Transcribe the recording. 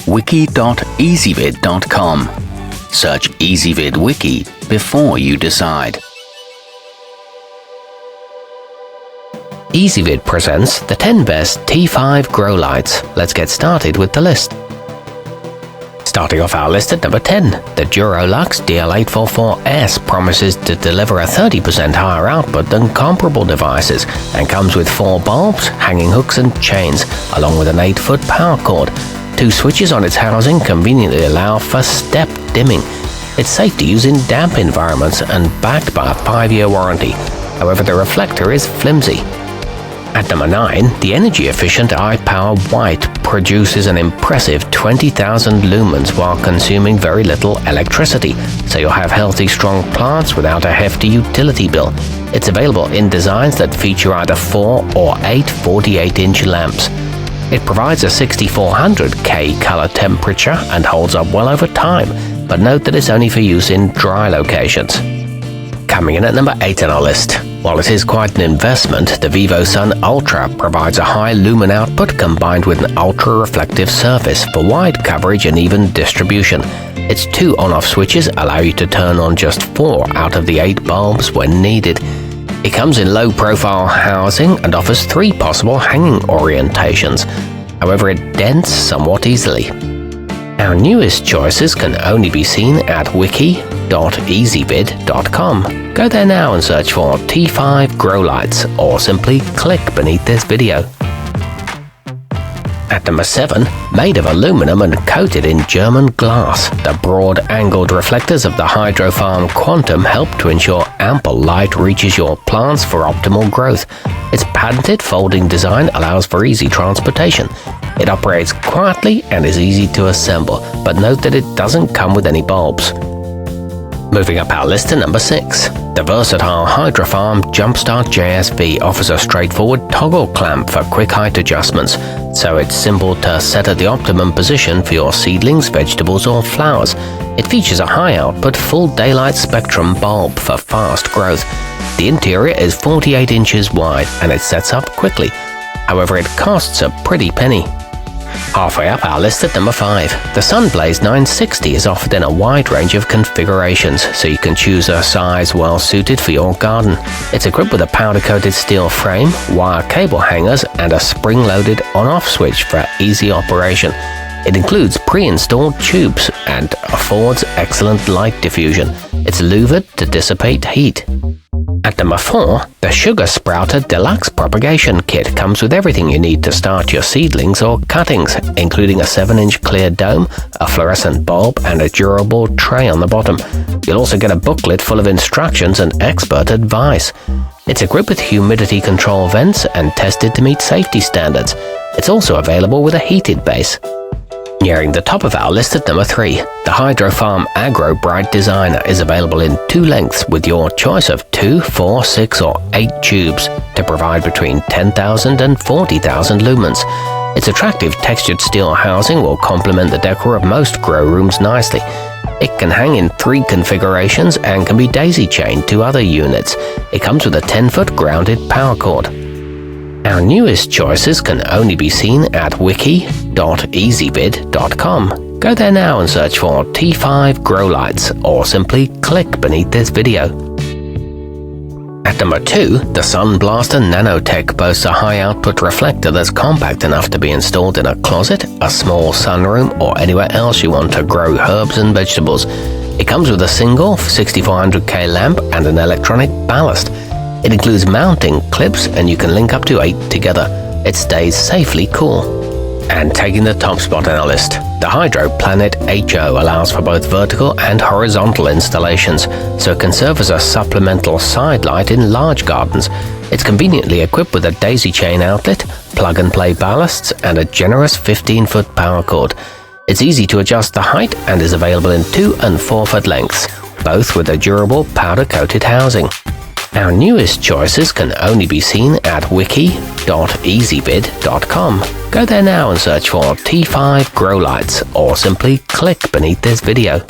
wiki.ezvid.com. Search Ezvid Wiki before you decide. Ezvid presents the 10 best T5 grow lights. Let's get started with the list. Starting off our list at number 10, the Durolux DL844S promises to deliver a 30% higher output than comparable devices and comes with 4 bulbs, hanging hooks and chains, along with an 8-foot power cord. 2 switches on its housing conveniently allow for step dimming. It's safe to use in damp environments and backed by a 5-year warranty. However, the reflector is flimsy. At number 9, the energy-efficient ipower White produces an impressive 20,000 lumens while consuming very little electricity, so you'll have healthy, strong plants without a hefty utility bill. It's available in designs that feature either 4 or 8 48-inch lamps. It provides a 6400K color temperature and holds up well over time, but note that it's only for use in dry locations. Coming in at number 8 on our list. While it is quite an investment, the vivosun Ultra provides a high lumen output combined with an ultra-reflective surface for wide coverage and even distribution. Its 2 on-off switches allow you to turn on just 4 out of the 8 bulbs when needed. It comes in low-profile housing and offers 3 possible hanging orientations. However, it dents somewhat easily. Our newest choices can only be seen at wiki.ezvid.com. Go there now and search for T5 grow lights, or simply click beneath this video. At number 7, made of aluminum and coated in German glass, the broad-angled reflectors of the hydrofarm Quantum help to ensure ample light reaches your plants for optimal growth. Its patented folding design allows for easy transportation. It operates quietly and is easy to assemble, but note that it doesn't come with any bulbs. Moving up our list to number 6. The versatile hydrofarm Jumpstart JSV offers a straightforward toggle clamp for quick height adjustments, so it's simple to set at the optimum position for your seedlings, vegetables or flowers. It features a high-output full daylight spectrum bulb for fast growth. The interior is 48 inches wide and it sets up quickly. However, it costs a pretty penny. Halfway up our list at number 5, the Sunblaster 960 is offered in a wide range of configurations, so you can choose a size well suited for your garden. It's equipped with a powder-coated steel frame, wire cable hangers, and a spring-loaded on-off switch for easy operation. It includes pre-installed tubes and affords excellent light diffusion. It's louvered to dissipate heat. At number 4, the Sugar Sprouter Deluxe Propagation Kit comes with everything you need to start your seedlings or cuttings, including a 7-inch clear dome, a fluorescent bulb, and a durable tray on the bottom. You'll also get a booklet full of instructions and expert advice. It's equipped with humidity control vents and tested to meet safety standards. It's also available with a heated base. Nearing the top of our list at number 3, the hydrofarm agrobrite designer is available in 2 lengths with your choice of 2, 4, 6 or 8 tubes to provide between 10,000 and 40,000 lumens. Its attractive textured steel housing will complement the decor of most grow rooms nicely. It can hang in 3 configurations and can be daisy-chained to other units. It comes with a 10-foot grounded power cord. Our newest choices can only be seen at wiki.ezvid.com. Go there now and search for T5 grow lights, or simply click beneath this video. At number 2, the Sunblaster nanotech boasts a high-output reflector that's compact enough to be installed in a closet, a small sunroom, or anywhere else you want to grow herbs and vegetables. It comes with a single 6400K lamp and an electronic ballast. It includes mounting clips and you can link up to 8 together. It stays safely cool. And taking the top spot on our list, the hydroplanet HO allows for both vertical and horizontal installations, so it can serve as a supplemental side light in large gardens. It's conveniently equipped with a daisy chain outlet, plug-and-play ballasts, and a generous 15-foot power cord. It's easy to adjust the height and is available in 2 and 4-foot lengths, both with a durable powder-coated housing. Our newest choices can only be seen at wiki.ezvid.com. Go there now and search for T5 grow lights, or simply click beneath this video.